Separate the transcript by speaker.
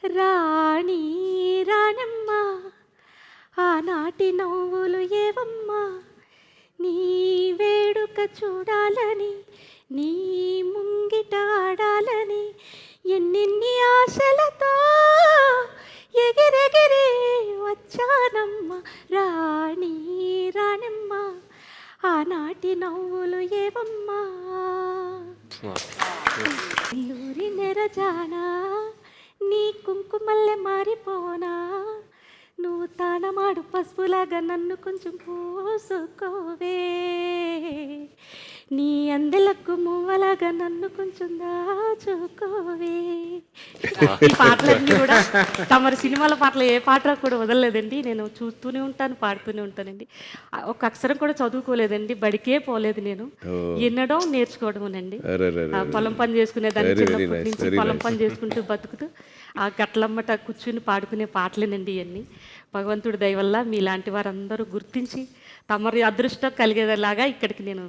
Speaker 1: రాణి రాణమ్మ ఆనాటి నవ్వులు ఏవమ్మా నీ వేడుక చూడాలని నీ ముంగిట ఆడాలని ఎన్నెన్ని ఆశలతో ఎగిరెగిరి వచ్చానమ్మ రాణి రాణమ్మ ఆనాటి నవ్వులు ఏవమ్మా ఇల్లూరి నెరజానా నీ కుంకుమల్లె మారిపోనా నువ్వు తానమాడు పసుపులాగా నన్ను కొంచెం పూసుకోవే నీ అందెలకు మువ్వలాగా నన్ను కొంచెం దాచుకోవే. ఈ పాటలన్నీ కూడా తమరి సినిమాల పాటలు ఏ పాట కూడా వదలలేదండి. నేను చూస్తూనే ఉంటాను, పాడుతూనే ఉంటానండి. ఒక అక్షరం కూడా చదువుకోలేదండి, బడికే పోలేదు నేను. వినడం నేర్చుకోవడమేనండి. పొలం పని చేసుకునే దాన్ని చిన్నప్పటి నుంచి పొలం పని చేసుకుంటూ బతుకుతూ ఆ గట్లమ్మట కూర్చుని పాడుకునే పాటలేనండి ఇవన్నీ. భగవంతుడి దయ వల్ల మీలాంటి వారందరూ గుర్తించి తమరి అదృష్టం కలిగేలాగా ఇక్కడికి నేను